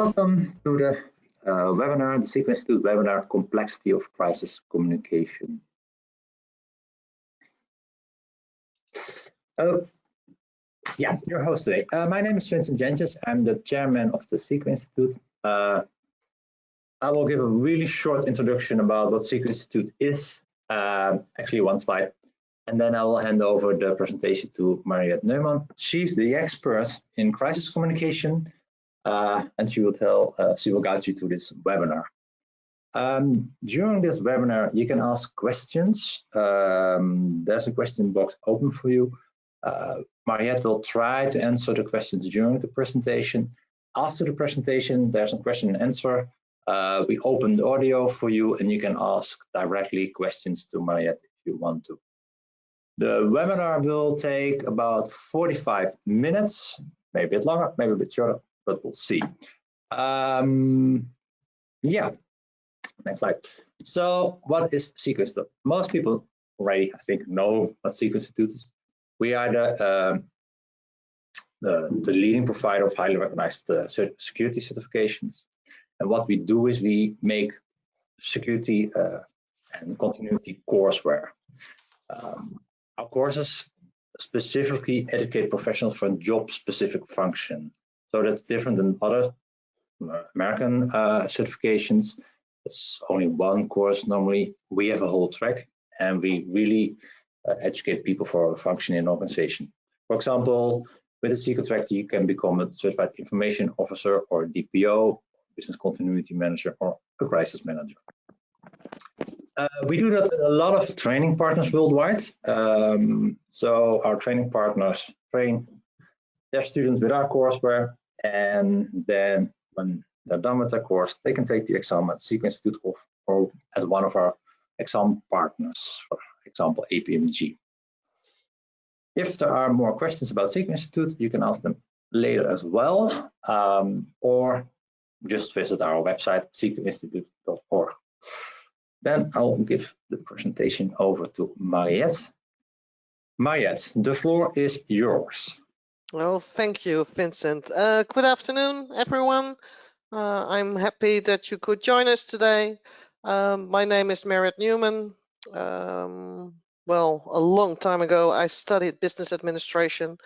Welcome to the webinar, the SECO-Institute webinar, Complexity of Crisis Communication. Yeah, your host today. My name is Vincent Jentjes. I'm the chairman of the SECO-Institute. I will give a really short introduction about what SECO-Institute is, actually one slide, and then I will hand over the presentation to Mariette Neumann. She's the expert in crisis communication, and she will guide you through this webinar. During this webinar, you can ask questions. There's a question box open for you. Mariette will try to answer the questions during the presentation. After the presentation, there's a question and answer. We open the audio for you, and you can ask directly questions to Mariette if you want to. The webinar will take about 45 minutes, maybe a bit longer, maybe a bit shorter, but we'll see. Yeah, next slide. So what is SECO-Institute? Most people already, I think, know what SECO-Institute is. We are the leading provider of highly recognized security certifications. And what we do is we make security and continuity courseware. Our courses specifically educate professionals for a job-specific function. So that's different than other American certifications. It's only one course normally. We have a whole track, and we really educate people for a function in an organization. For example, with a SECO track, you can become a certified information officer or a DPO, business continuity manager, or a crisis manager. We do that with a lot of training partners worldwide. So our training partners train their students with our courseware, and then when they're done with their course, they can take the exam at SECO-Institute or at one of our exam partners, for example, APMG. If there are more questions about SECO-Institute, you can ask them later as well, or just visit our website, secoinstitute.org. Then I'll give the presentation over to Mariette. Mariette, the floor is yours. Well, thank you, Vincent. Good afternoon, everyone. I'm happy that you could join us today. My name is Mariette Neumann. Well, a long time ago, I studied business administration.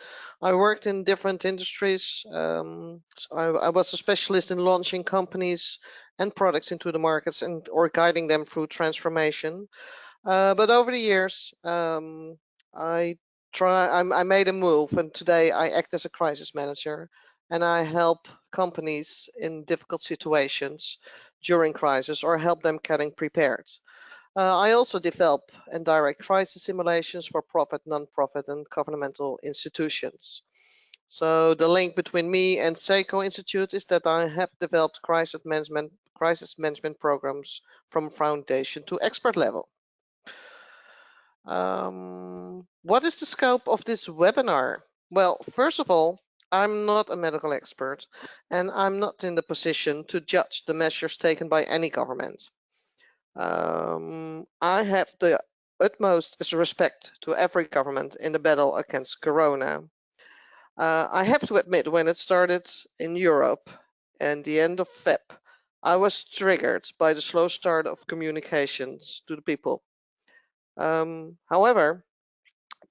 I worked in different industries. So I was a specialist in launching companies and products into the markets or guiding them through transformation. But over the years, I made a move, and today I act as a crisis manager, and I help companies in difficult situations during crisis or help them getting prepared. I also develop and direct crisis simulations for profit, non-profit, and governmental institutions. So the link between me and SECO-Institute is that I have developed crisis management programs from foundation to expert level. What is the scope of this webinar? Well, first of all, I'm not a medical expert, and I'm not in the position to judge the measures taken by any government. I have the utmost respect to every government in the battle against Corona. I have to admit, when it started in Europe and the end of Feb, I was triggered by the slow start of communications to the people. However,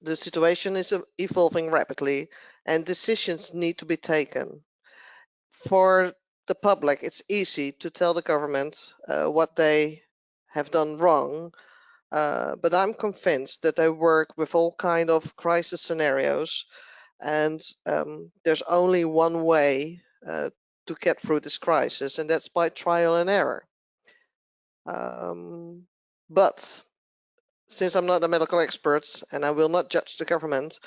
the situation is evolving rapidly and decisions need to be taken. For the public, it's easy to tell the government what they have done wrong, but I'm convinced that they work with all kinds of crisis scenarios, and there's only one way to get through this crisis, and that's by trial and error. But since I'm not a medical expert and I will not judge the government,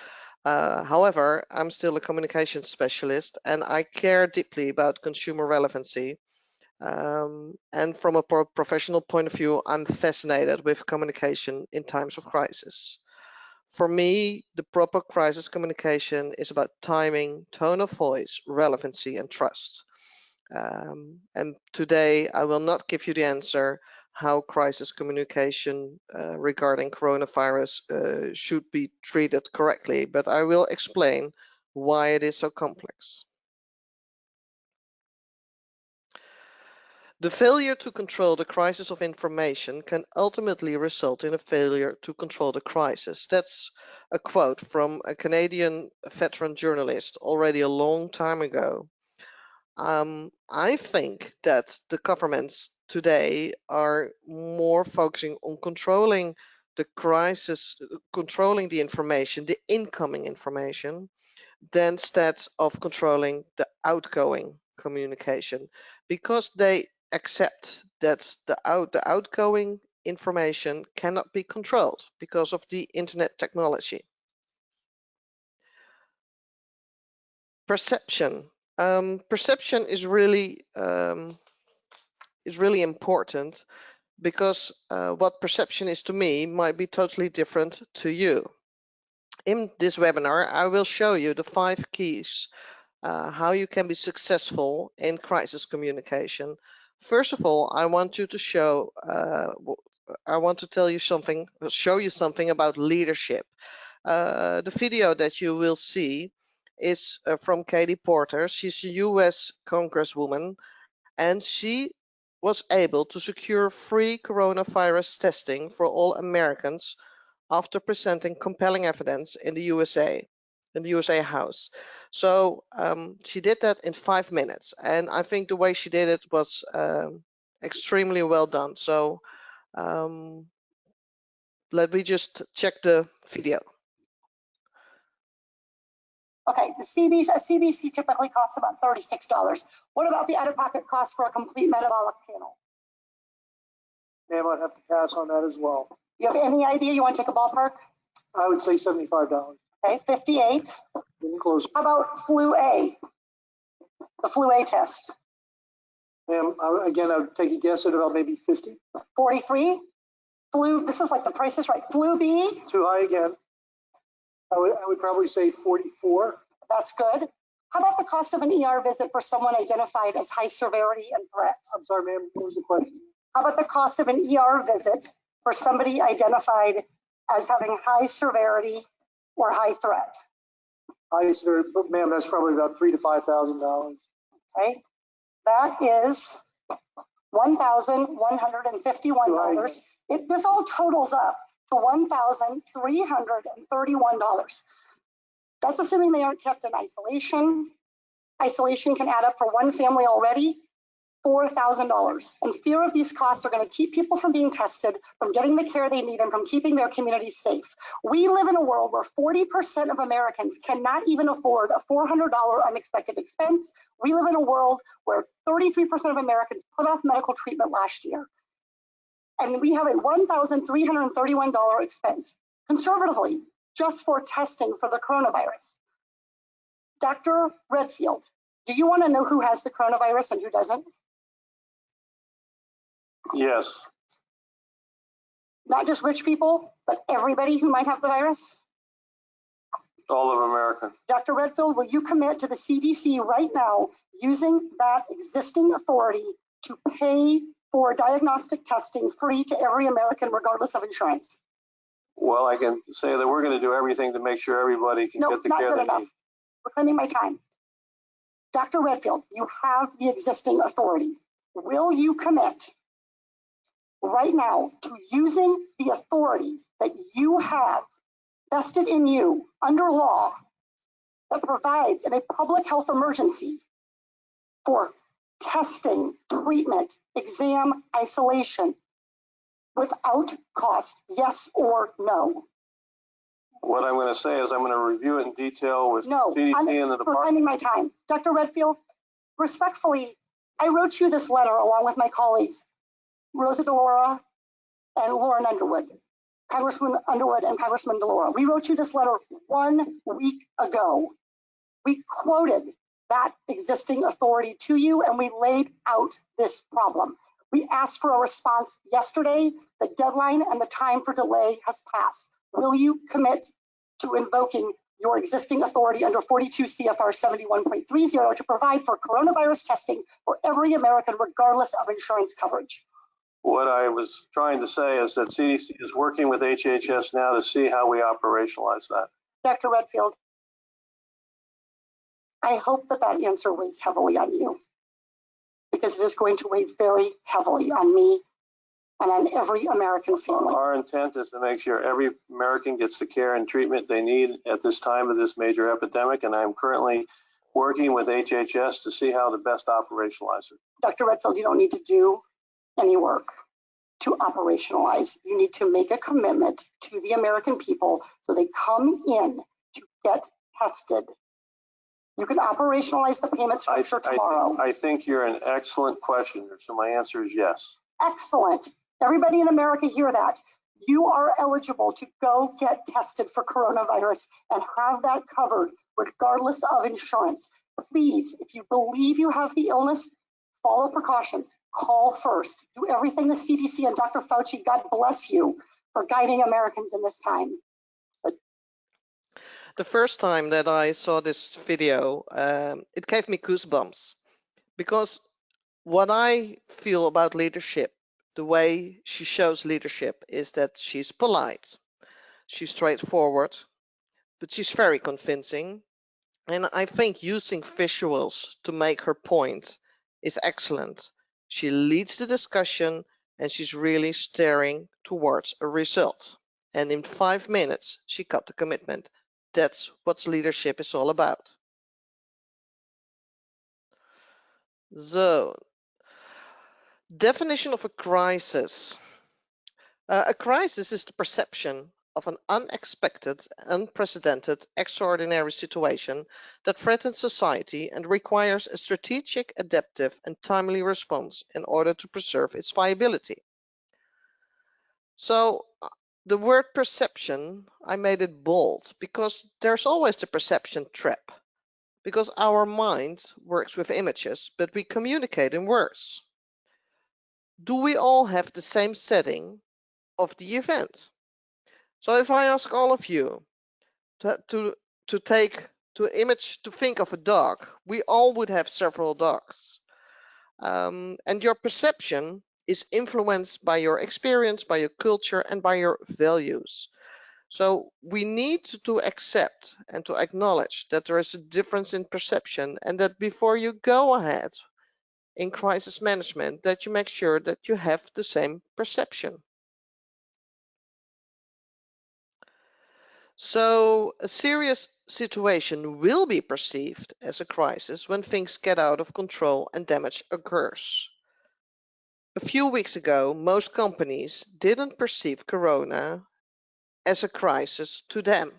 however, I'm still a communications specialist and I care deeply about consumer relevancy. And from a professional point of view, I'm fascinated with communication in times of crisis. For me, the proper crisis communication is about timing, tone of voice, relevancy, and trust. And today, I will not give you the answer how crisis communication regarding coronavirus should be treated correctly, but I will explain why it is so complex. The failure to control the crisis of information can ultimately result in a failure to control the crisis. That's a quote from a Canadian veteran journalist already a long time ago. I think that the governments today are more focusing on controlling the crisis, controlling the information, the incoming information, than instead of controlling the outgoing communication, because they accept that the outgoing information cannot be controlled because of the internet technology. Perception. Perception is really important, because what perception is to me might be totally different to you. In this webinar, I will show you the 5 keys how you can be successful in crisis communication. First of all, I want you to show, I want to tell you something, show you something about leadership. The video that you will see is from Katie Porter. She's a US Congresswoman, and she was able to secure free coronavirus testing for all Americans after presenting compelling evidence in the USA House. So she did that in 5 minutes, and I think the way she did it was extremely well done. So let me just check the video. Okay, a CBC typically costs about $36. What about the out-of-pocket cost for a complete metabolic panel? Ma'am, I'd have to pass on that as well. You have any idea? You want to take a ballpark? I would say $75. Okay, 58. Getting close. How about flu A? The flu A test. Ma'am, again, I would take a guess at about maybe 50. 43. Flu, this is like the Price is Right. Flu B. Too high again. I would probably say 44. That's good. How about the cost of an ER visit for someone identified as high severity and threat? I'm sorry, ma'am, what was the question? How about the cost of an ER visit for somebody identified as having high severity or high threat? High severity, ma'am, that's probably about $3,000 to $5,000. Okay, that is $1,151. This all totals up to $1,331. That's assuming they aren't kept in isolation. Isolation can add up for one family already, $4,000. And fear of these costs are going to keep people from being tested, from getting the care they need, and from keeping their communities safe. We live in a world where 40% of Americans cannot even afford a $400 unexpected expense. We live in a world where 33% of Americans put off medical treatment last year. And we have a $1,331 expense, conservatively, just for testing for the coronavirus. Dr. Redfield, do you want to know who has the coronavirus and who doesn't? Yes. Not just rich people, but everybody who might have the virus? All of America. Dr. Redfield, will you commit to the CDC right now using that existing authority to pay for diagnostic testing free to every American, regardless of insurance? Well, I can say that we're going to do everything to make sure everybody can get the care they need. No, not good enough. Reclaiming my time. Dr. Redfield, you have the existing authority. Will you commit right now to using the authority that you have vested in you under law that provides in a public health emergency for testing, treatment, exam, isolation without cost, yes or no? What I'm going to say is I'm going to review it in detail with CDC and the department. Reclaiming my time. Dr. Redfield, respectfully, I wrote you this letter along with my colleagues, Rosa DeLaura and Lauren Underwood, Congressman Underwood and Congressman DeLaura. We wrote you this letter 1 week ago. We quoted that existing authority to you, and we laid out this problem. We asked for a response yesterday. The deadline and the time for delay has passed. Will you commit to invoking your existing authority under 42 CFR 71.30 to provide for coronavirus testing for every American, regardless of insurance coverage? What I was trying to say is that CDC is working with HHS now to see how we operationalize that. Dr. Redfield, I hope that that answer weighs heavily on you, because because it is going to weigh very heavily on me and on every American family. Our intent is to make sure every American gets the care and treatment they need at this time of this major epidemic, and I'm currently working with HHS to see how to best operationalize it. Dr. Redfield, you don't need to do any work to operationalize. You need to make a commitment to the American people so they come in to get tested. You can operationalize the payment structure tomorrow. I think you're an excellent questioner, so my answer is yes. Excellent. Everybody in America hear that. You are eligible to go get tested for coronavirus and have that covered regardless of insurance. Please, if you believe you have the illness, follow precautions. Call first. Do everything the CDC and Dr. Fauci, God bless you, for guiding Americans in this time. The first time that I saw this video, it gave me goosebumps, because what I feel about leadership, the way she shows leadership, is that she's polite, she's straightforward, but she's very convincing. And I think using visuals to make her point is excellent. She leads the discussion and she's really steering towards a result. And in 5 minutes, she got the commitment. That's what leadership is all about. So, definition of a crisis. A crisis is the perception of an unexpected, unprecedented, extraordinary situation that threatens society and requires a strategic, adaptive, and timely response in order to preserve its viability. So, the word perception, I made it bold because there's always the perception trap. Because our mind works with images, but we communicate in words. Do we all have the same setting of the event? So if I ask all of you to think of a dog, we all would have several dogs. And your perception is influenced by your experience, by your culture, and by your values. So we need to accept and to acknowledge that there is a difference in perception, and that before you go ahead in crisis management, that you make sure that you have the same perception. So a serious situation will be perceived as a crisis when things get out of control and damage occurs. A few weeks ago, most companies didn't perceive Corona as a crisis to them,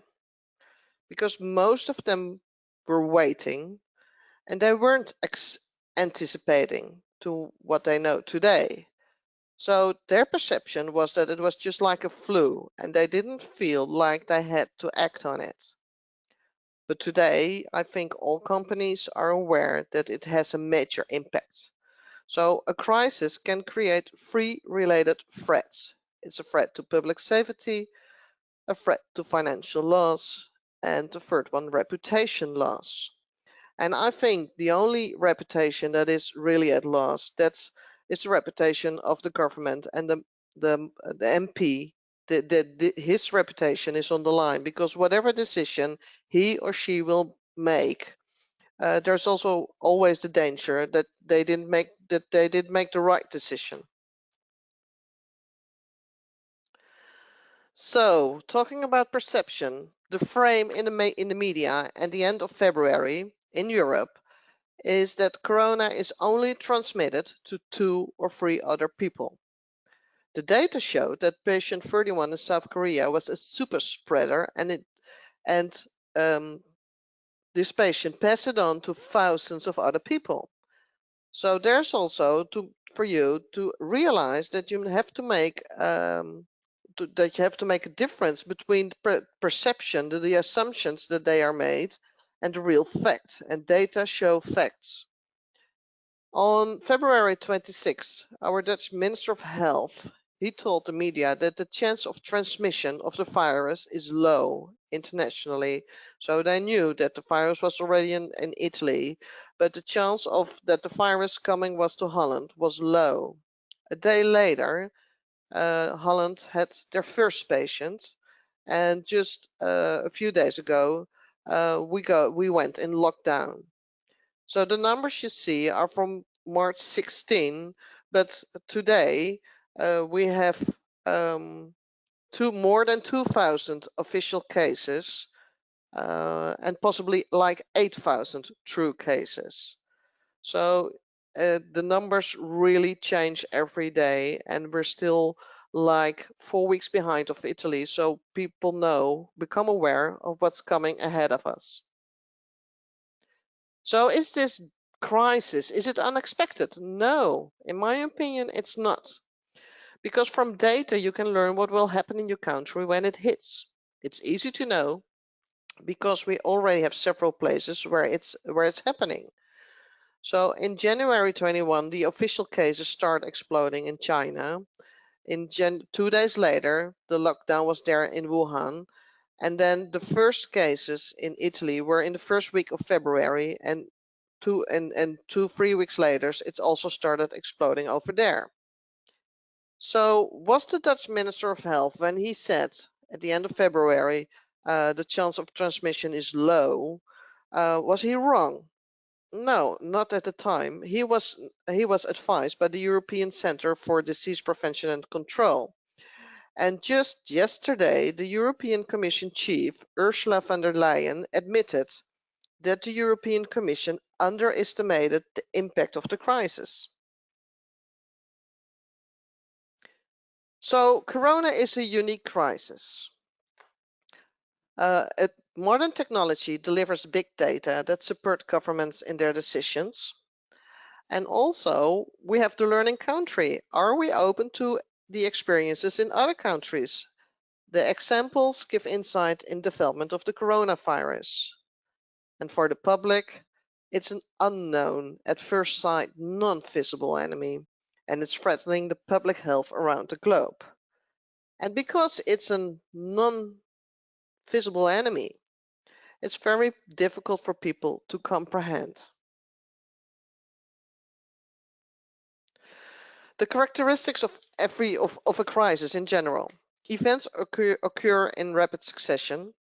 because most of them were waiting and they weren't anticipating to what they know today. So their perception was that it was just like a flu and they didn't feel like they had to act on it. But today, I think all companies are aware that it has a major impact. So a crisis can create three related threats. It's a threat to public safety, a threat to financial loss, and the third one, reputation loss. And I think the only reputation that is really at loss, it's the reputation of the government and the MP. His reputation is on the line, because whatever decision he or she will make, there's also always the danger that they didn't make the right decision. So, talking about perception, the frame in the media at the end of February in Europe is that Corona is only transmitted to 2 or 3 other people. The data showed that patient 31 in South Korea was a super spreader, and this patient passed it on to thousands of other people. So there's also for you to realize that you have to make a difference between perception, the assumptions that they are made, and the real fact. And data show facts. On February 26, our Dutch Minister of Health, he told the media that the chance of transmission of the virus is low internationally. So they knew that the virus was already in Italy, but the chance of that the virus coming was to Holland was low. A day later, Holland had their first patient, and just a few days ago, we went in lockdown. So the numbers you see are from March 16, but today we have more than 2,000 official cases and possibly like 8,000 true cases. So the numbers really change every day, and we're still like 4 weeks behind of Italy. So people become aware of what's coming ahead of us. So is this crisis, is it unexpected? No, in my opinion, it's not. Because from data, you can learn what will happen in your country when it hits. It's easy to know because we already have several places where it's happening. So in January 21, the official cases start exploding in China. 2 days later, the lockdown was there in Wuhan. And then the first cases in Italy were in the first week of February, and 3 weeks later, it also started exploding over there. So was the Dutch Minister of Health, when he said at the end of February, the chance of transmission is low, was he wrong? No, not at the time. He was advised by the European Centre for Disease Prevention and Control. And just yesterday, the European Commission chief, Ursula von der Leyen, admitted that the European Commission underestimated the impact of the crisis. So Corona is a unique crisis. Modern technology delivers big data that support governments in their decisions. And also, we have the learning country. Are we open to the experiences in other countries? The examples give insight in development of the coronavirus. And for the public, it's an unknown, at first sight, non-visible enemy, and it's threatening the public health around the globe. And because it's a non-visible enemy, it's very difficult for people to comprehend. The characteristics of a crisis in general. Events occur in rapid succession.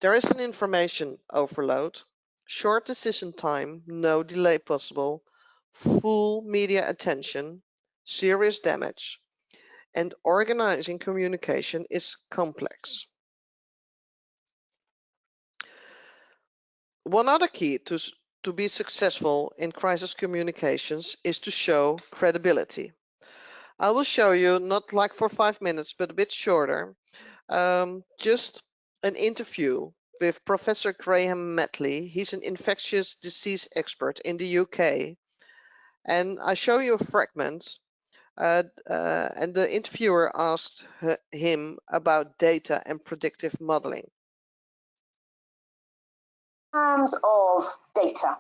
There is an information overload, short decision time, no delay possible, full media attention, serious damage, and organizing communication is complex. One other key to be successful in crisis communications is to show credibility. I will show you, not like for 5 minutes, but a bit shorter, just an interview with Professor Graham Matley. He's an infectious disease expert in the UK. And I show you a fragment, and the interviewer asked him about data and predictive modeling. In terms of data,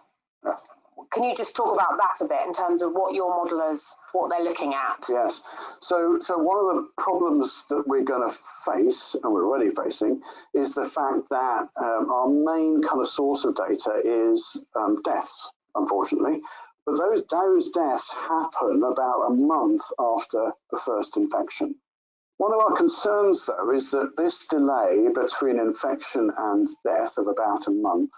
can you just talk about that a bit in terms of what your modelers, what they're looking at? Yes. So one of the problems that we're going to face, and we're already facing, is the fact that our main kind of source of data is deaths, unfortunately. But those deaths happen about a month after the first infection. One of our concerns, though, is that this delay between infection and death of about a month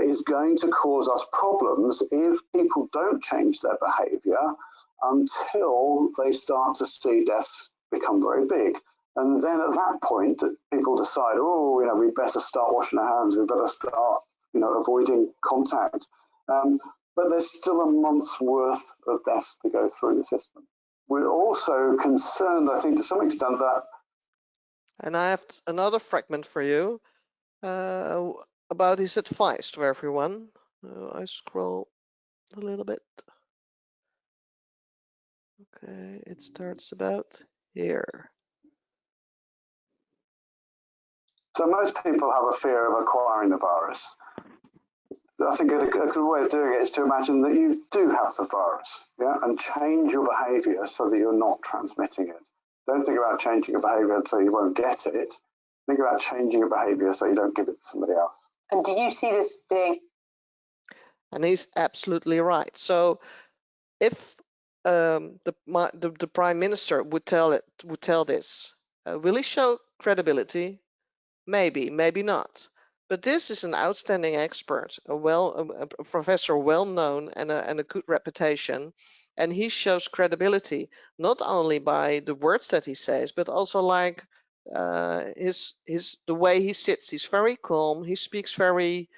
is going to cause us problems if people don't change their behaviour until they start to see deaths become very big. And then at that point, people decide, oh, we better start washing our hands, we better start, avoiding contact. But there's still a month's worth of deaths to go through the system. We're also concerned, I think, to some extent that... And I have another fragment for you about his advice to everyone. I scroll a little bit. Okay, it starts about here. So most people have a fear of acquiring the virus. I think a good way of doing it is to imagine that you do have the virus, yeah, and change your behaviour so that you're not transmitting it. Don't think about changing your behaviour so you won't get it. Think about changing your behaviour so you don't give it to somebody else. And do you see this being? And he's absolutely right. So if the Prime Minister would tell this, will he show credibility? Maybe, maybe not. But this is an outstanding expert, a professor well known and a good reputation, and he shows credibility not only by the words that he says, but also like the way he sits. He's very calm. He speaks very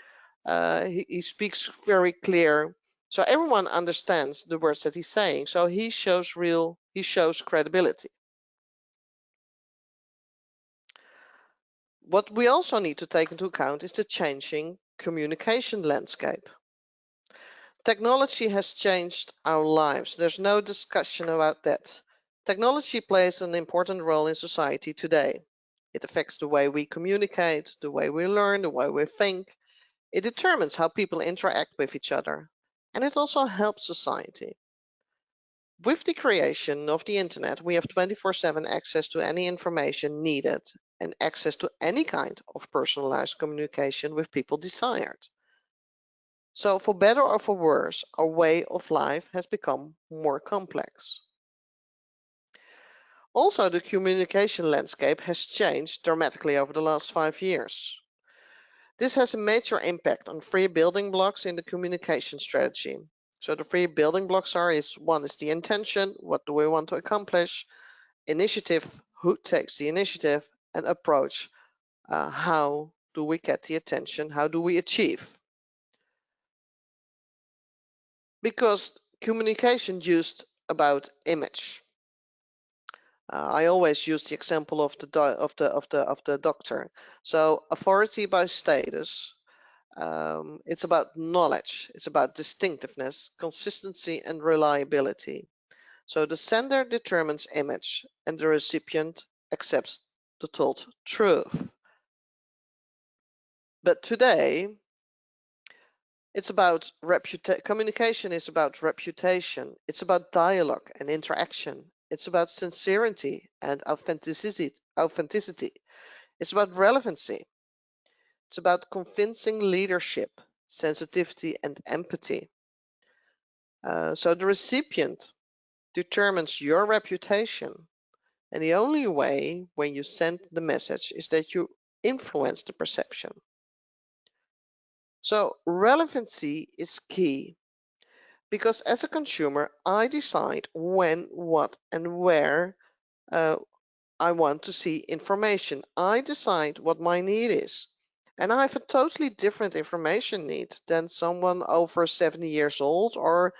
he speaks very clear, so everyone understands the words that he's saying. So he shows credibility. What we also need to take into account is the changing communication landscape. Technology has changed our lives. There's no discussion about that. Technology plays an important role in society today. It affects the way we communicate, the way we learn, the way we think. It determines how people interact with each other, and it also helps society. With the creation of the internet, we have 24/7 access to any information needed and access to any kind of personalized communication with people desired. So for better or for worse, our way of life has become more complex. Also, the communication landscape has changed dramatically over the last 5 years. This has a major impact on 3 building blocks in the communication strategy. So the 3 building blocks one is the intention, what do we want to accomplish, initiative, who takes the initiative, and approach, how do we get the attention, how do we achieve. Because communication used about image. I always use the example of the doctor. So authority by status. It's about knowledge, it's about distinctiveness, consistency, and reliability. So the sender determines image, and the recipient accepts the told truth. But today, it's about communication is about reputation. It's about dialogue and interaction. It's about sincerity and authenticity. It's about relevancy. It's about convincing leadership, sensitivity, and empathy. So the recipient determines your reputation, and the only way when you send the message is that you influence the perception. So relevancy is key, because as a consumer, I decide when, what, and where I want to see information. I decide what my need is. And I have a totally different information need than someone over 70 years old or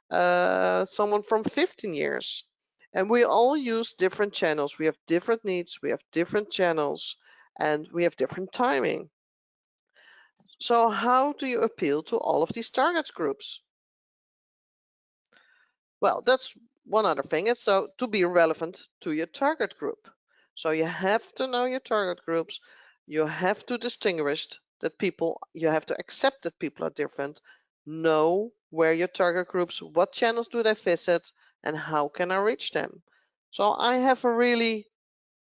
someone from 15 years. And we all use different channels. We have different needs, we have different channels, and we have different timing. So how do you appeal to all of these target groups? Well, that's one other thing. It's to be relevant to your target group. So you have to know your target groups. You have to distinguish that people, you have to accept that people are different. Know where your target groups, what channels do they visit, and how can I reach them? So I have a really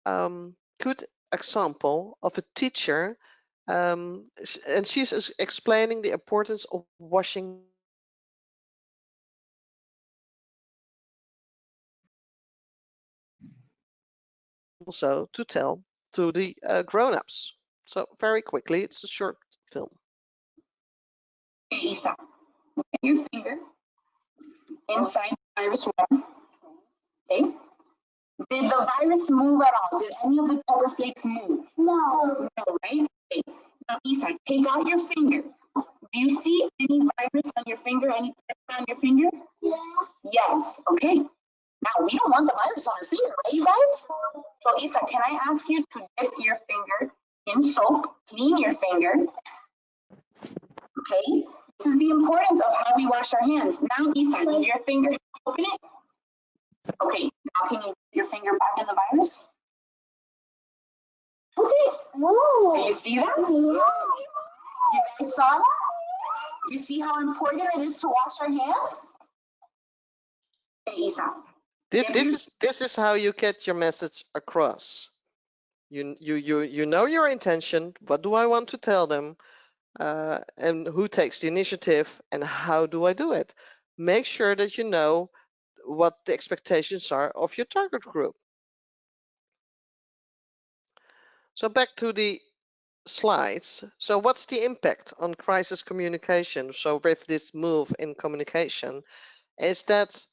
good example of a teacher, and she's explaining the importance of washing also to tell to the grown-ups. So very quickly, it's a short film. Okay, Isa, your finger inside the virus one. Okay. Did the virus move at all? Did any of the pepper flakes move? No. No, right? Okay. Now, Isa, take out your finger. Do you see any virus on your finger? Any pepper on your finger? Yes. Yes. Okay. Now, we don't want the virus on our finger, right, you guys? So, Isa, can I ask you to dip your finger in soap, clean your finger? Okay. This is the importance of how we wash our hands. Now, Isa, does your finger have soap in it? Okay. Now, can you put your finger back in the virus? Okay. Oh. Do you see that? You guys saw that? You see how important it is to wash our hands? Okay, Isa. This is how you get your message across. You know your intention. What do I want to tell them? And who takes the initiative, and how do I do it? Make sure that you know what the expectations are of your target group. So back to the slides. So what's the impact on crisis communication? So with this move in communication is that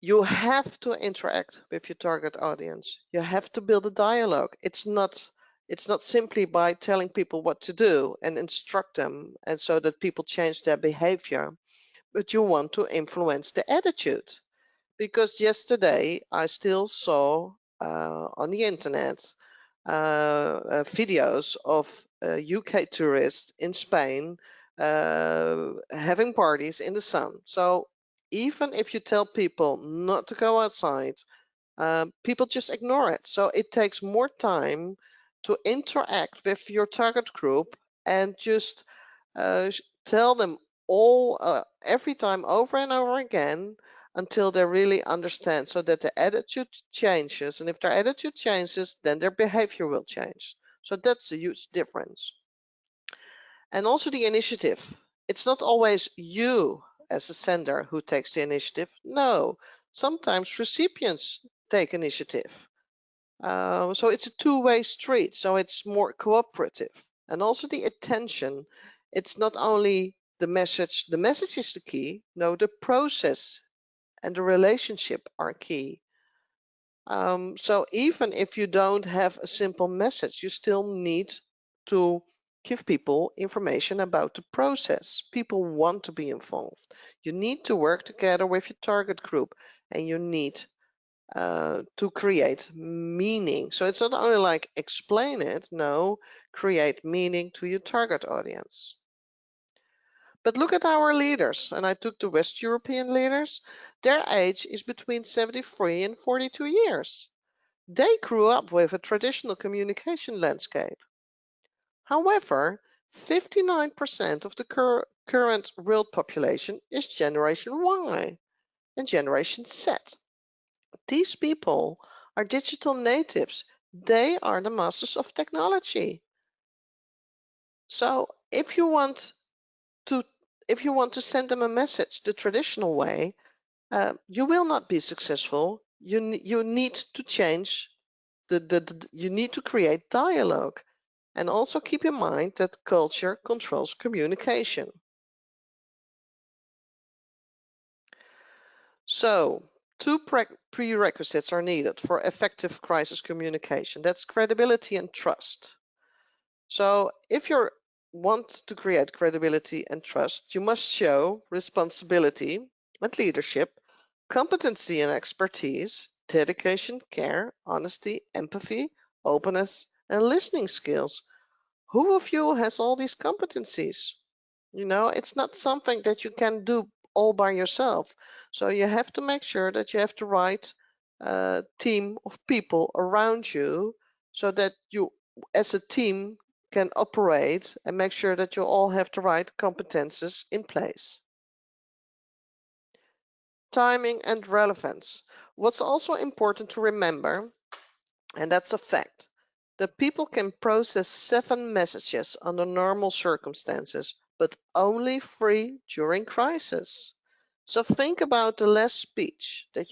you have to interact with your target audience. You have to build a dialogue. It's not simply by telling people what to do and instruct them and so that people change their behavior, but you want to influence the attitude. Because yesterday I still saw on the internet videos of UK tourists in Spain having parties in the sun. So even if you tell people not to go outside, people just ignore it. So it takes more time to interact with your target group and just tell them all every time over and over again until they really understand, so that the attitude changes. And if their attitude changes, then their behavior will change. So that's a huge difference. And also the initiative. It's not always you as a sender who takes the initiative. No, sometimes recipients take initiative. So it's a two-way street, so it's more cooperative. And also the attention. It's not only the message is the key. No, the process and the relationship are key. So even if you don't have a simple message, you still need to give people information about the process. People want to be involved. You need to work together with your target group, and you need to create meaning. So it's not only like explain it, no, create meaning to your target audience. But look at our leaders, and I took the West European leaders. Their age is between 73 and 42 years. They grew up with a traditional communication landscape. However, 59% of the current world population is Generation Y and Generation Z. These people are digital natives. They are the masters of technology. So if you want to send them a message the traditional way, you will not be successful. You need to change you need to create dialogue, and also keep in mind that culture controls communication. So two prerequisites are needed for effective crisis communication. That's credibility and trust. So if you want to create credibility and trust, you must show responsibility and leadership, competency and expertise, dedication, care, honesty, empathy, openness, and listening skills. Who of you has all these competencies? You know, it's not something that you can do all by yourself. So you have to make sure that you have the right team of people around you, so that you as a team can operate and make sure that you all have the right competences in place. Timing and relevance. What's also important to remember, and that's a fact, that people can process 7 messages under normal circumstances, but only 3 during crisis. So think about the last speech that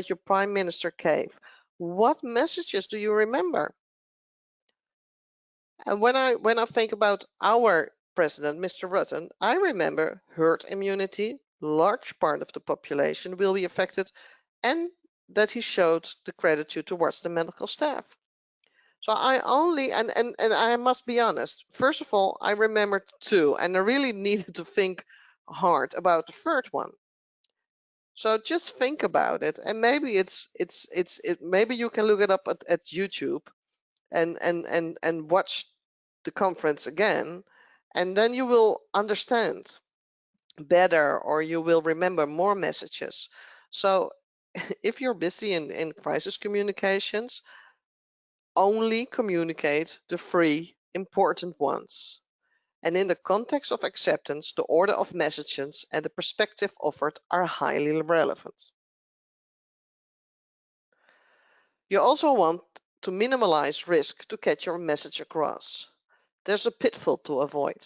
your prime minister gave. What messages do you remember? And when I think about our president, Mr. Rutte, I remember herd immunity, large part of the population will be affected, and that he showed the gratitude towards the medical staff. So I only, and I must be honest, first of all, I remembered 2, and I really needed to think hard about the third one. So just think about it, and maybe maybe you can look it up at YouTube and watch the conference again, and then you will understand better, or you will remember more messages. So if you're busy in crisis communications, only communicate the 3 important ones. And in the context of acceptance, the order of messages and the perspective offered are highly relevant. You also want to minimize risk to get your message across. There's a pitfall to avoid.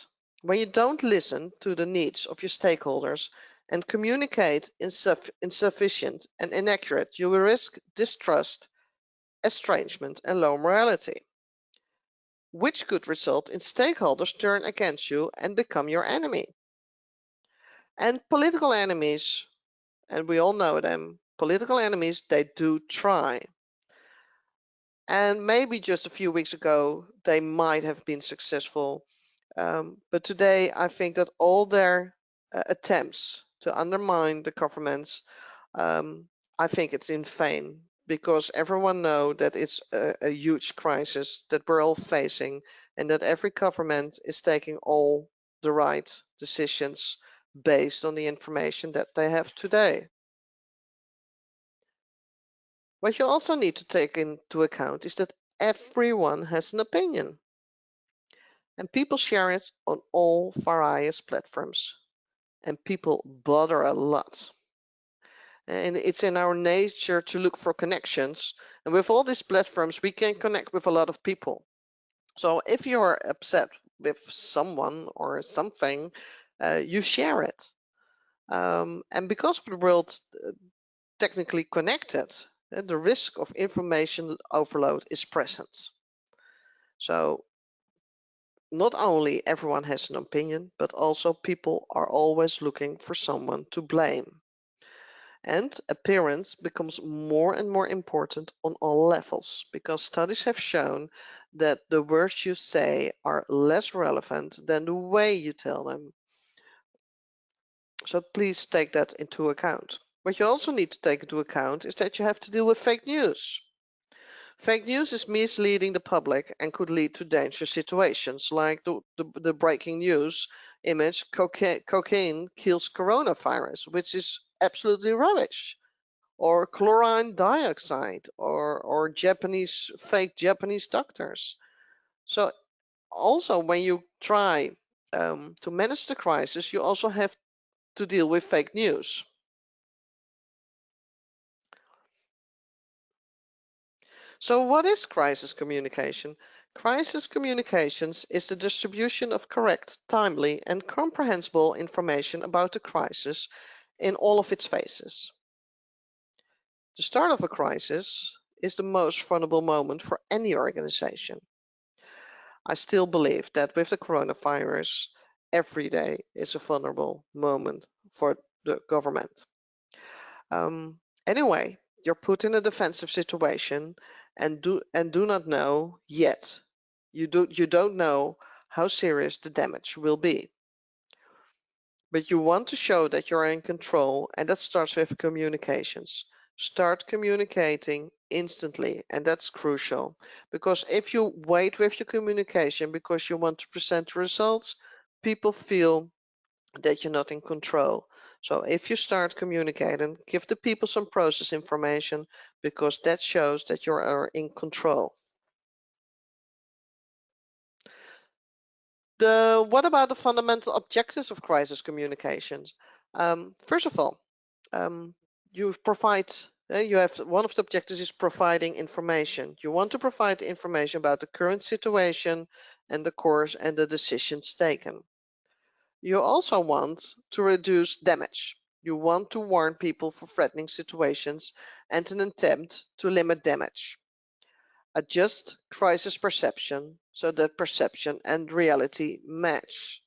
When you don't listen to the needs of your stakeholders and communicate insufficient and inaccurate, you will risk distrust, estrangement, and low morality. which could result in stakeholders turn against you and become your enemy. And political enemies, and we all know them, political enemies, they do try. And maybe just a few weeks ago, they might have been successful. But today, I think that all their attempts to undermine the governments, I think it's in vain, because everyone knows that it's a huge crisis that we're all facing, and that every government is taking all the right decisions based on the information that they have today. What you also need to take into account is that everyone has an opinion, and people share it on all various platforms, and people bother a lot. And it's in our nature to look for connections, and with all these platforms we can connect with a lot of people. So if you're upset with someone or something, you share it. And because the world technically connected, the risk of information overload is present. So not only everyone has an opinion, but also people are always looking for someone to blame. And appearance becomes more and more important on all levels, because studies have shown that the words you say are less relevant than the way you tell them. So please take that into account. What you also need to take into account is that you have to deal with fake news. Fake news is misleading the public and could lead to dangerous situations, like the breaking news image, cocaine kills coronavirus, which is absolutely rubbish. Or chlorine dioxide, or fake Japanese doctors. So also when you try to manage the crisis, you also have to deal with fake news. So what is crisis communication? Crisis communications is the distribution of correct, timely, and comprehensible information about the crisis in all of its phases. The start of a crisis is the most vulnerable moment for any organization. I still believe that with the coronavirus, every day is a vulnerable moment for the government. Anyway, you're put in a defensive situation and do not know yet. You don't know how serious the damage will be. But you want to show that you're in control, and that starts with communications. Start communicating instantly, and that's crucial, because if you wait with your communication because you want to present results, people feel that you're not in control. So if you start communicating, give the people some process information, because that shows that you are in control. What about the fundamental objectives of crisis communications? First of all, you have one of the objectives is providing information. You want to provide information about the current situation and the course and the decisions taken. You also want to reduce damage. You want to warn people for threatening situations and an attempt to limit damage. Adjust crisis perception so that perception and reality match.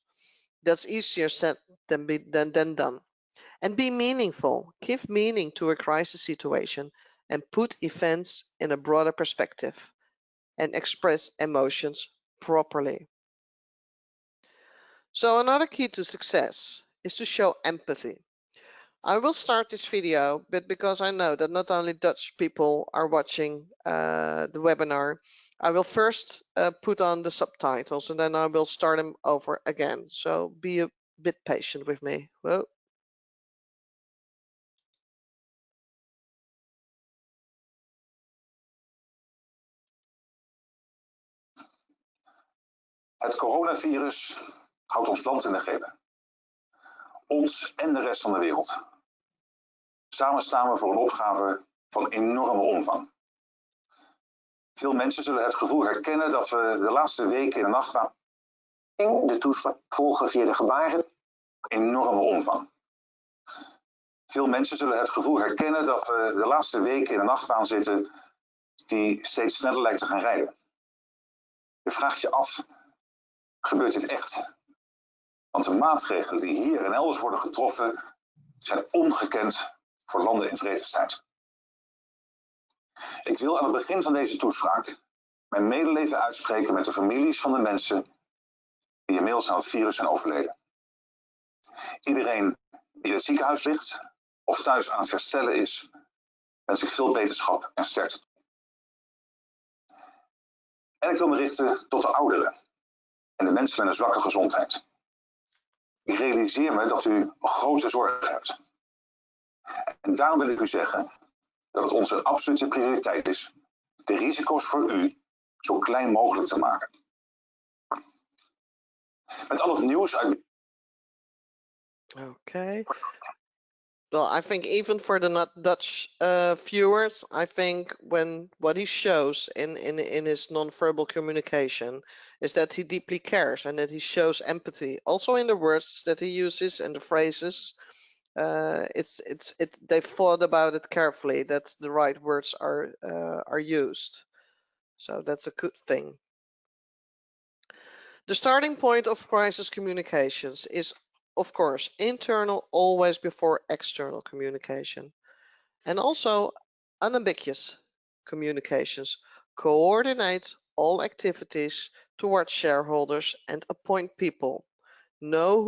That's easier said than done. And be meaningful. Give meaning to a crisis situation and put events in a broader perspective and express emotions properly. So another key to success is to show empathy. I will start this video, but because I know that not only Dutch people are watching the webinar, I will first put on the subtitles and then I will start them over again. So be a bit patient with me. Whoa. Het coronavirus houdt ons land in de greep. Ons en de rest van de wereld. Samen staan we voor een opgave van enorme omvang. Veel mensen zullen het gevoel herkennen dat we de laatste weken in een afspraak de toespraak volgen via de gebaren. Enorme omvang. Veel mensen zullen het gevoel herkennen dat we de laatste weken in een achtbaan zitten die steeds sneller lijkt te gaan rijden. Je vraagt je af, gebeurt dit echt? Want de maatregelen die hier en elders worden getroffen zijn ongekend voor landen in vredestijd. Ik wil aan het begin van deze toespraak mijn medeleven uitspreken met de families van de mensen die inmiddels aan het virus zijn overleden. Iedereen die in het ziekenhuis ligt of thuis aan het herstellen is, wens ik veel beterschap en sterkte. En ik wil me richten tot de ouderen en de mensen met een zwakke gezondheid. Ik realiseer me dat u grote zorgen hebt. En daarom wil ik u zeggen dat het onze absolute prioriteit is de risico's voor u zo klein mogelijk te maken. Met al het nieuws uit... Okay. Well, I think even for the not Dutch viewers, I think what he shows in his non-verbal communication is that he deeply cares and that he shows empathy. Also in the words that he uses and the phrases, they've thought about it carefully, that the right words are used. So that's a good thing. The starting point of crisis communications is, of course, internal always before external communication. And also unambiguous communications. Coordinate all activities towards shareholders and appoint people. Know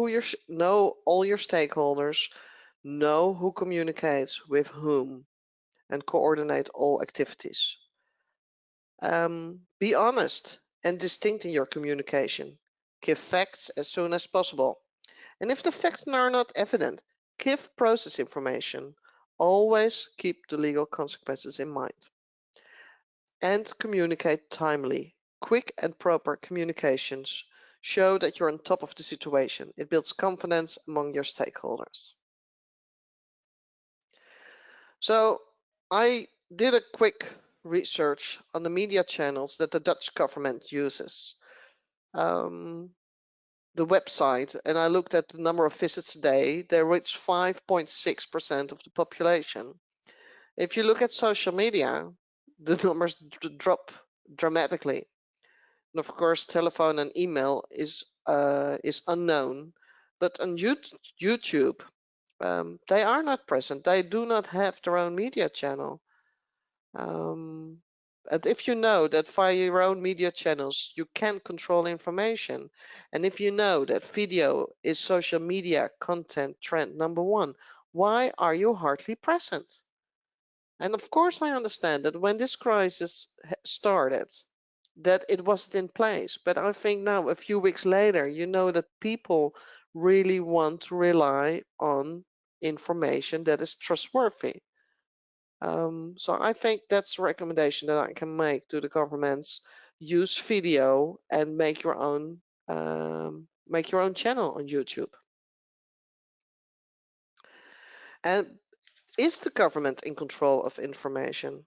all your stakeholders. Know who communicates with whom. And coordinate all activities. Be honest and distinct in your communication. Give facts as soon as possible. And if the facts are not evident, give process information. Always keep the legal consequences in mind. And communicate timely. Quick and proper communications show that you're on top of the situation. It builds confidence among your stakeholders. So I did a quick research on the media channels that the Dutch government uses. The website, and I looked at the number of visits a day. They reach 5.6% of the population. If you look at social media, the numbers drop dramatically. And of course, telephone and email is unknown. But on YouTube, they are not present. They do not have their own media channel. And if you know that via your own media channels you can control information, and if you know that video is social media content trend #1, why are you hardly present? And of course I understand that when this crisis started, that it wasn't in place. But I think now, a few weeks later, you know that people really want to rely on information that is trustworthy. So I think that's a recommendation that I can make to the governments. Use video and make your own channel on YouTube. And is the government in control of information?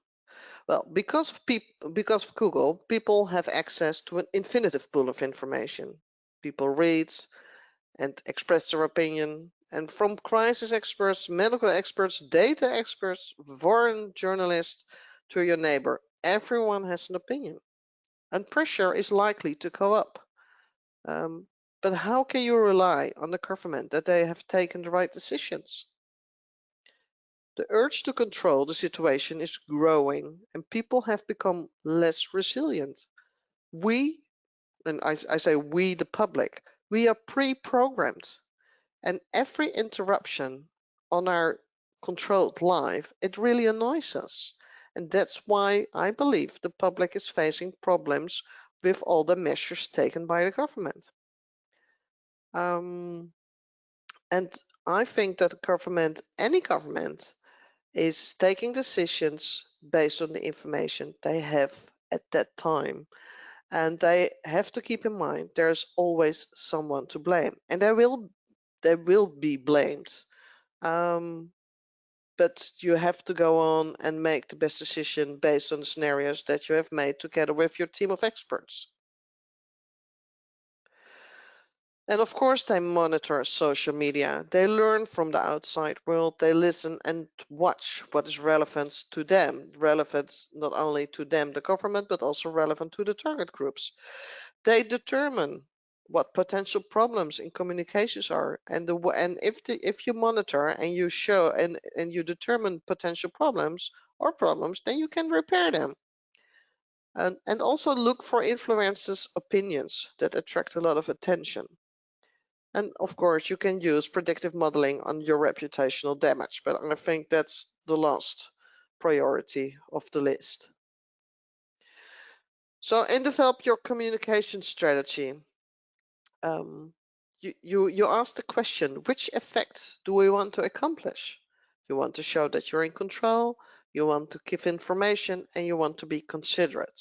Well, because of Google, people have access to an infinitive pool of information. People read and express their opinion. And from crisis experts, medical experts, data experts, foreign journalists to your neighbor, everyone has an opinion. And pressure is likely to go up. But how can you rely on the government that they have taken the right decisions? The urge to control the situation is growing and people have become less resilient. We, and I say we, the public, we are pre-programmed. And every interruption on our controlled life, it really annoys us. And that's why I believe the public is facing problems with all the measures taken by the government. And I think that the government, any government, is taking decisions based on the information they have at that time. And they have to keep in mind there's always someone to blame, and they will be blamed. But you have to go on and make the best decision based on the scenarios that you have made together with your team of experts. And of course, they monitor social media. They learn from the outside world. They listen and watch what is relevant to them. Relevant not only to them, the government, but also relevant to the target groups. They determine what potential problems in communications are, and if you monitor and you show and you determine potential problems, then you can repair them. And also look for influencers' opinions that attract a lot of attention. And of course, you can use predictive modeling on your reputational damage, but I think that's the last priority of the list. So, and develop your communication strategy. You ask the question, which effect do we want to accomplish? You want to show that you're in control, you want to give information, and you want to be considerate.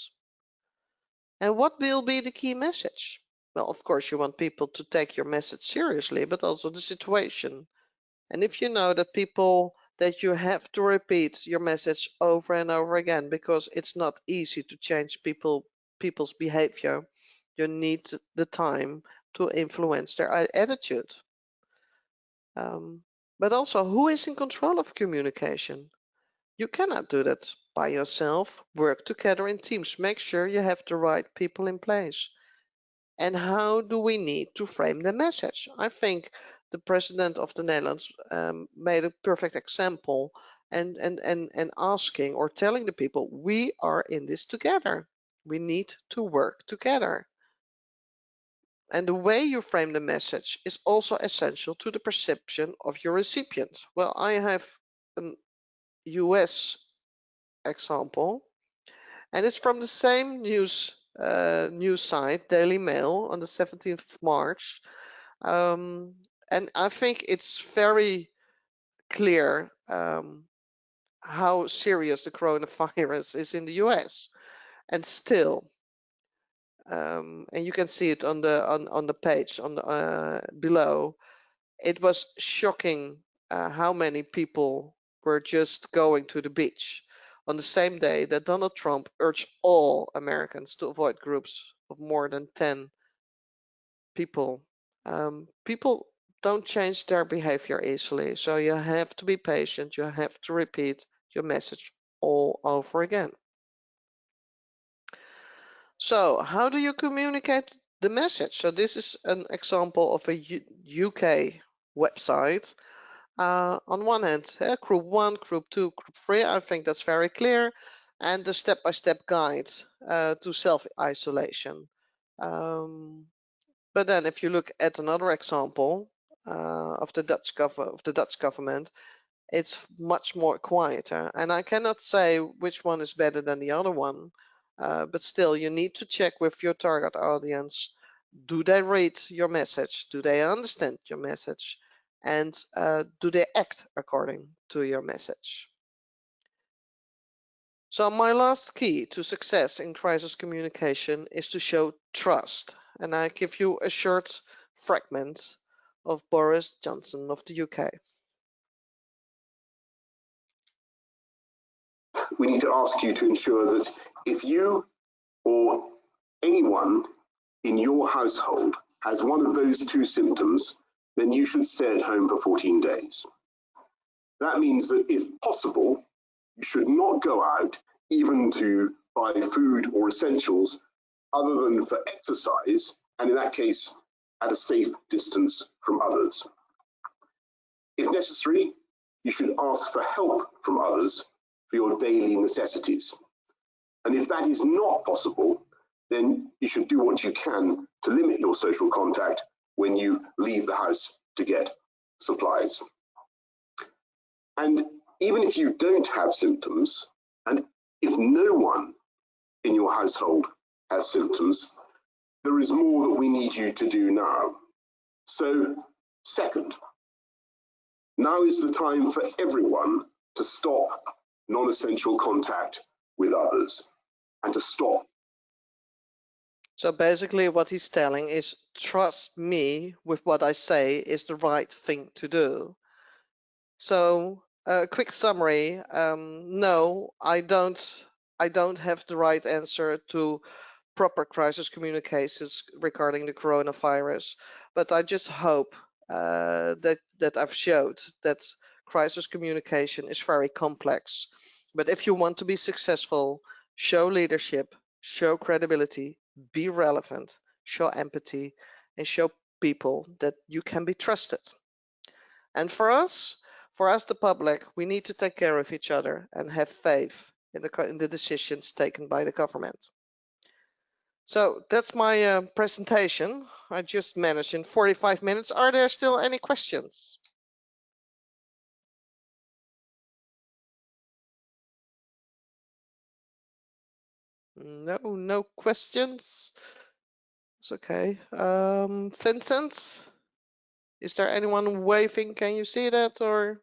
And what will be the key message? Well, of course, you want people to take your message seriously, but also the situation. And if you know that you have to repeat your message over and over again because it's not easy to change people's behavior, you need the time to influence their attitude. But also, who is in control of communication? You cannot do that by yourself. Work together in teams. Make sure you have the right people in place. And how do we need to frame the message? I think the president of the Netherlands made a perfect example and asking or telling the people, we are in this together. We need to work together. And the way you frame the message is also essential to the perception of your recipient. Well, I have a US example, and it's from the same news site, Daily Mail, on the 17th of March. And I think it's very clear how serious the coronavirus is in the US. And still, and you can see it on the page below. It was shocking how many people were just going to the beach on the same day that Donald Trump urged all Americans to avoid groups of more than 10 people. People don't change their behavior easily, so you have to be patient. You have to repeat your message all over again. So how do you communicate the message? So this is an example of a UK website. On one hand, group 1, group 2, group 3, I think that's very clear, and the step-by-step guide to self-isolation. But then if you look at another example of the Dutch government, it's much more quieter. And I cannot say which one is better than the other one, but still you need to check with your target audience. Do they read your message? Do they understand your message? And do they act according to your message? So my last key to success in crisis communication is to show trust. And I give you a short fragment of Boris Johnson of the UK. We need to ask you to ensure that if you or anyone in your household has one of those two symptoms, then you should stay at home for 14 days. That means that if possible, you should not go out even to buy food or essentials other than for exercise, and in that case, at a safe distance from others. If necessary, you should ask for help from others for your daily necessities. And if that is not possible, then you should do what you can to limit your social contact when you leave the house to get supplies. And even if you don't have symptoms, and if no one in your household has symptoms, there is more that we need you to do now. So, second, now is the time for everyone to stop non-essential contact with others and to stop. So basically what he's telling is, trust me with what I say is the right thing to do. So a quick summary, no, I don't have the right answer to proper crisis communications regarding the coronavirus, but I just hope that I've showed that crisis communication is very complex. But if you want to be successful, show leadership, show credibility, be relevant, show empathy, and show people that you can be trusted. And for us, the public, we need to take care of each other and have faith in the decisions taken by the government. So that's my presentation. I just managed in 45 minutes. Are there still any questions? No questions. It's okay. Vincent, is there anyone waving? Can you see that, or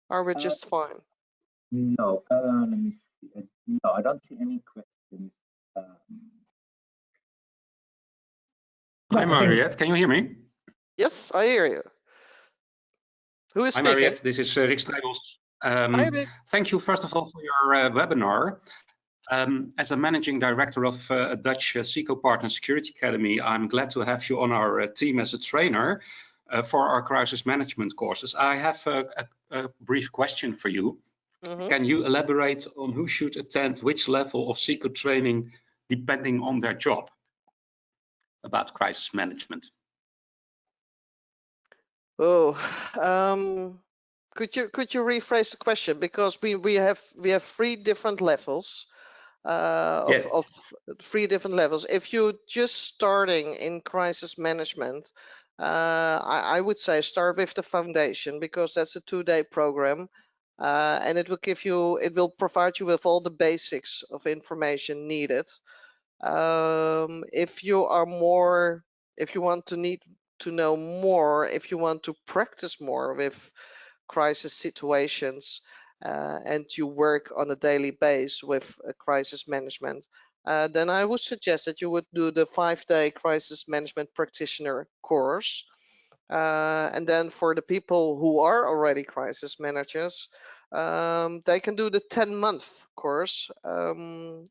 are we just fine? No, let me see. No, I don't see any questions. Hi, Mariette. Can you hear me? Yes, I hear you. Who is Hi, speaking? Mariette. This is Rick Stijbels. Hi, Rick. Thank you, first of all, for your webinar. As a managing director of a Dutch SECO Partner Security Academy, I'm glad to have you on our team as a trainer for our crisis management courses. I have a brief question for you. Can you elaborate on who should attend which level of SECO training depending on their job about crisis management? Oh, could you rephrase the question, because we have 3 different levels of 3 different levels. If you're just starting in crisis management, I would say start with the foundation, because that's a 2-day program, and it will provide you with all the basics of information needed. If you want to know more, if you want to practice more with crisis situations, and you work on a daily basis with crisis management, then I would suggest that you would do the 5-day crisis management practitioner course. And then for the people who are already crisis managers, they can do the 10-month course. Well,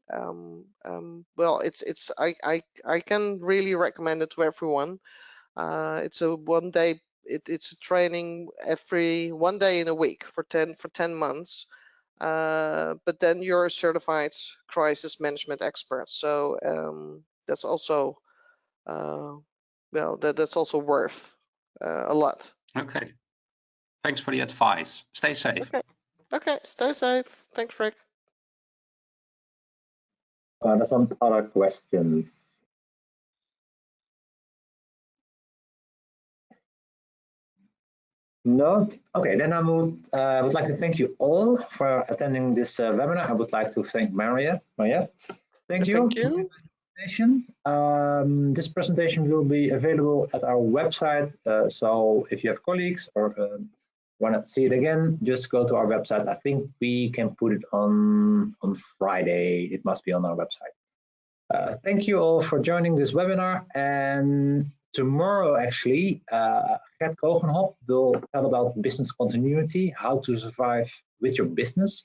I can really recommend it to everyone. It's a 1-day. It's a training every 1 day in a week for 10 months. But then you're a certified crisis management expert. So that's also well, that's also worth a lot. Okay. Thanks for the advice. Stay safe. Okay. Stay safe. Thanks, Rick. There's some other questions. No? Okay, then I would like to thank you all for attending this webinar. I would like to thank Mariette. Thank you. Thank you. This presentation will be available at our website. So if you have colleagues or want to see it again, just go to our website. I think we can put it on Friday. It must be on our website. Thank you all for joining this webinar. And tomorrow, actually, Gert Kogenhop will tell about business continuity, how to survive with your business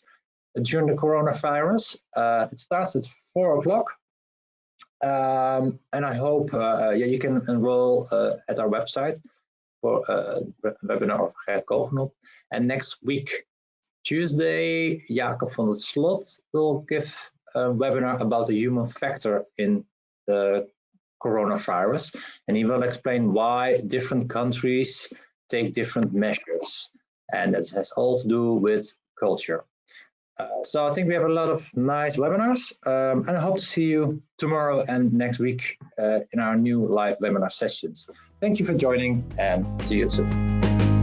during the coronavirus. It starts at 4 o'clock. And I hope you can enroll at our website for a webinar of Gert Kogenhop. And next week, Tuesday, Jacob van der Slot will give a webinar about the human factor in the coronavirus, and he will explain why different countries take different measures, and that has all to do with culture. So I think we have a lot of nice webinars, and I hope to see you tomorrow and next week in our new live webinar sessions. Thank you for joining, and see you soon.